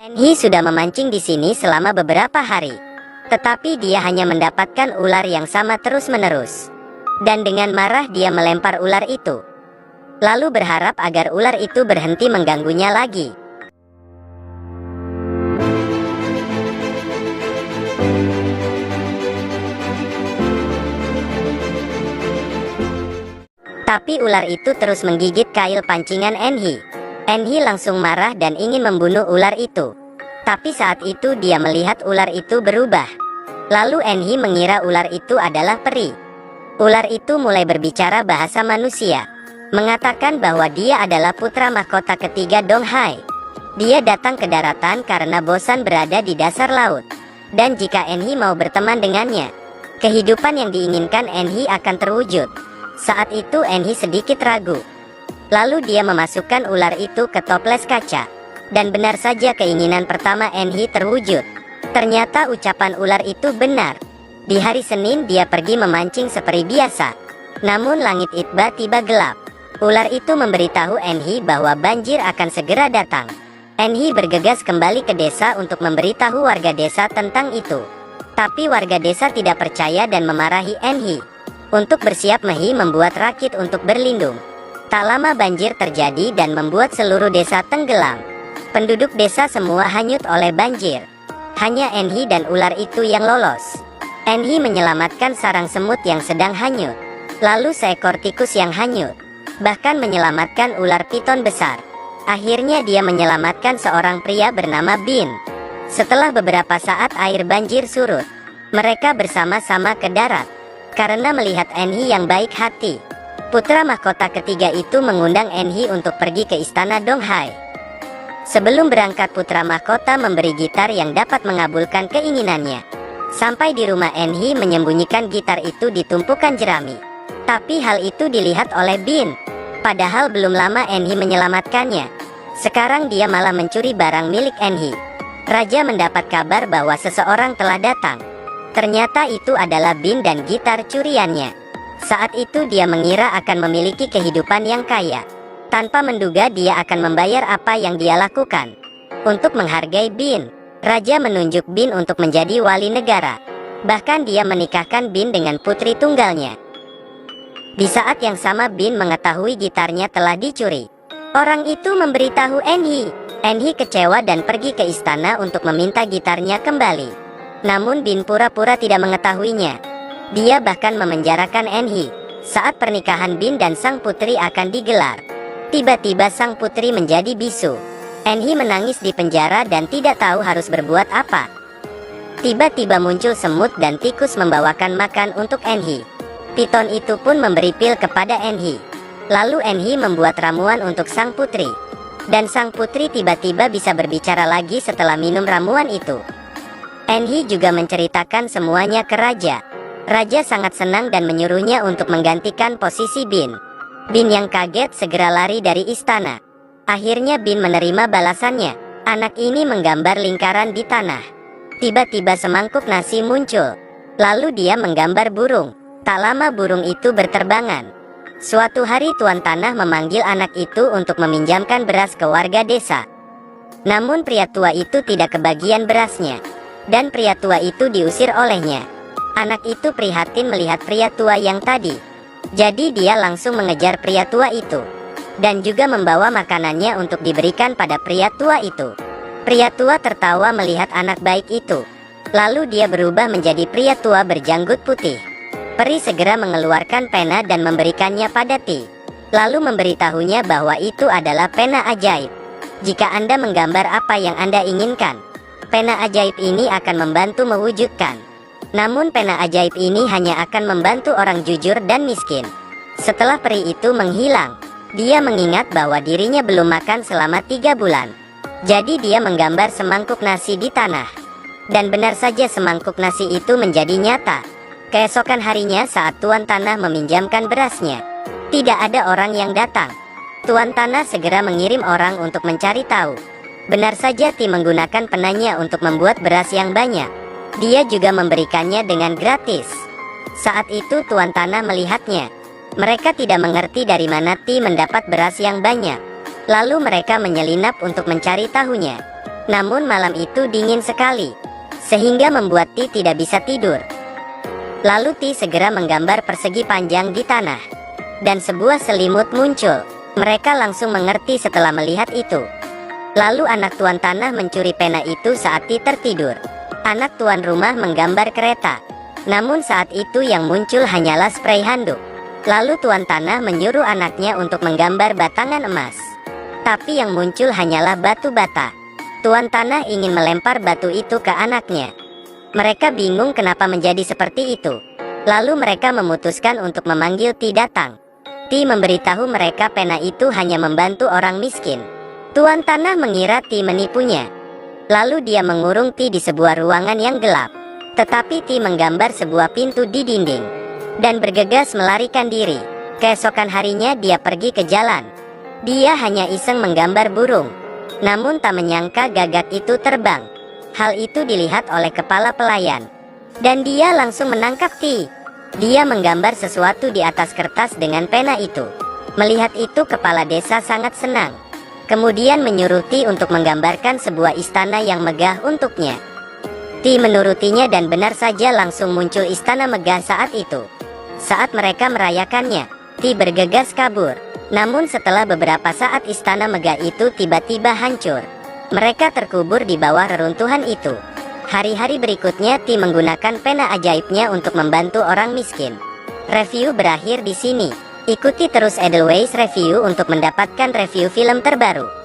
Enhi sudah memancing di sini selama beberapa hari, tetapi dia hanya mendapatkan ular yang sama terus-menerus. Dan dengan marah dia melempar ular itu, lalu berharap agar ular itu berhenti mengganggunya lagi. Tapi ular itu terus menggigit kail pancingan Enhi. Enhi langsung marah dan ingin membunuh ular itu. Tapi saat itu dia melihat ular itu berubah. Lalu Enhi mengira ular itu adalah peri. Ular itu mulai berbicara bahasa manusia, mengatakan bahwa dia adalah putra mahkota ketiga Dong Hai. Dia datang ke daratan karena bosan berada di dasar laut. Dan jika Enhi mau berteman dengannya, kehidupan yang diinginkan Enhi akan terwujud. Saat itu Enhi sedikit ragu. Lalu dia memasukkan ular itu ke toples kaca. Dan benar saja keinginan pertama Enhi terwujud. Ternyata ucapan ular itu benar. Di hari Senin dia pergi memancing seperti biasa. Namun langit tiba-tiba gelap. Ular itu memberitahu Enhi bahwa banjir akan segera datang. Enhi bergegas kembali ke desa untuk memberitahu warga desa tentang itu. Tapi warga desa tidak percaya dan memarahi Enhi. Untuk bersiap Mehi membuat rakit untuk berlindung. Tak lama banjir terjadi dan membuat seluruh desa tenggelam. Penduduk desa semua hanyut oleh banjir. Hanya Enhi dan ular itu yang lolos. Enhi menyelamatkan sarang semut yang sedang hanyut. Lalu seekor tikus yang hanyut. Bahkan menyelamatkan ular piton besar. Akhirnya dia menyelamatkan seorang pria bernama Bin. Setelah beberapa saat air banjir surut, mereka bersama-sama ke darat. Karena melihat Enhi yang baik hati, putra mahkota ketiga itu mengundang Enhi untuk pergi ke istana Dong Hai. Sebelum berangkat putra mahkota memberi gitar yang dapat mengabulkan keinginannya. Sampai di rumah Enhi menyembunyikan gitar itu di tumpukan jerami. Tapi hal itu dilihat oleh Bin. Padahal belum lama Enhi menyelamatkannya. Sekarang dia malah mencuri barang milik Enhi. Raja mendapat kabar bahwa seseorang telah datang. Ternyata itu adalah Bin dan gitar curiannya. Saat itu dia mengira akan memiliki kehidupan yang kaya. Tanpa menduga dia akan membayar apa yang dia lakukan. Untuk menghargai Bin, Raja menunjuk Bin untuk menjadi wali negara. Bahkan dia menikahkan Bin dengan putri tunggalnya. Di saat yang sama Bin mengetahui gitarnya telah dicuri. Orang itu memberitahu Enhi. Enhi kecewa dan pergi ke istana untuk meminta gitarnya kembali. Namun Bin pura-pura tidak mengetahuinya. Dia bahkan memenjarakan Enhi. Saat pernikahan Bin dan sang putri akan digelar, tiba-tiba sang putri menjadi bisu. Enhi menangis di penjara dan tidak tahu harus berbuat apa. Tiba-tiba muncul semut dan tikus membawakan makan untuk Enhi. Piton itu pun memberi pil kepada Enhi. Lalu Enhi membuat ramuan untuk sang putri. Dan sang putri tiba-tiba bisa berbicara lagi setelah minum ramuan itu. Enhi juga menceritakan semuanya ke Raja. Raja sangat senang dan menyuruhnya untuk menggantikan posisi Bin. Bin yang kaget segera lari dari istana. Akhirnya Bin menerima balasannya. Anak ini menggambar lingkaran di tanah. Tiba-tiba semangkuk nasi muncul. Lalu dia menggambar burung. Tak lama burung itu berterbangan. Suatu hari Tuan Tanah memanggil anak itu untuk meminjamkan beras ke warga desa. Namun pria tua itu tidak kebagian berasnya. Dan pria tua itu diusir olehnya. Anak itu prihatin melihat pria tua yang tadi. Jadi dia langsung mengejar pria tua itu. Dan juga membawa makanannya untuk diberikan pada pria tua itu. Pria tua tertawa melihat anak baik itu. Lalu dia berubah menjadi pria tua berjanggut putih. Peri segera mengeluarkan pena dan memberikannya pada Ti. Lalu memberitahunya bahwa itu adalah pena ajaib. Jika Anda menggambar apa yang Anda inginkan, pena ajaib ini akan membantu mewujudkan. Namun pena ajaib ini hanya akan membantu orang jujur dan miskin. Setelah peri itu menghilang, dia mengingat bahwa dirinya belum makan selama 3 bulan. Jadi dia menggambar semangkuk nasi di tanah. Dan benar saja semangkuk nasi itu menjadi nyata. Keesokan harinya saat Tuan Tanah meminjamkan berasnya, tidak ada orang yang datang. Tuan Tanah segera mengirim orang untuk mencari tahu. Benar saja Ti menggunakan penanya untuk membuat beras yang banyak. Dia juga memberikannya dengan gratis. Saat itu Tuan Tanah melihatnya. Mereka tidak mengerti dari mana Ti mendapat beras yang banyak. Lalu mereka menyelinap untuk mencari tahunya. Namun malam itu dingin sekali, sehingga membuat Ti tidak bisa tidur. Lalu Ti segera menggambar persegi panjang di tanah, dan sebuah selimut muncul. Mereka langsung mengerti setelah melihat itu. Lalu anak tuan tanah mencuri pena itu saat Ti tertidur. Anak tuan rumah menggambar kereta, namun saat itu yang muncul hanyalah spray handuk. Lalu tuan tanah menyuruh anaknya untuk menggambar batangan emas, tapi yang muncul hanyalah batu bata. Tuan tanah ingin melempar batu itu ke anaknya. Mereka bingung kenapa menjadi seperti itu. Lalu mereka memutuskan untuk memanggil Ti datang. Ti memberitahu mereka pena itu hanya membantu orang miskin. Tuan tanah mengira Ti menipunya. Lalu dia mengurung Ti di sebuah ruangan yang gelap. Tetapi Ti menggambar sebuah pintu di dinding dan bergegas melarikan diri. Keesokan harinya dia pergi ke jalan. Dia hanya iseng menggambar burung, namun tak menyangka gagak itu terbang. Hal itu dilihat oleh kepala pelayan, dan dia langsung menangkap Ti. Dia menggambar sesuatu di atas kertas dengan pena itu. Melihat itu kepala desa sangat senang. Kemudian menyuruh Ti untuk menggambarkan sebuah istana yang megah untuknya. Ti menurutinya dan benar saja langsung muncul istana megah saat itu. Saat mereka merayakannya, Ti bergegas kabur. Namun setelah beberapa saat istana megah itu tiba-tiba hancur. Mereka terkubur di bawah reruntuhan itu. Hari-hari berikutnya Ti menggunakan pena ajaibnya untuk membantu orang miskin. Review berakhir di sini. Ikuti terus Edelweiss Review untuk mendapatkan review film terbaru.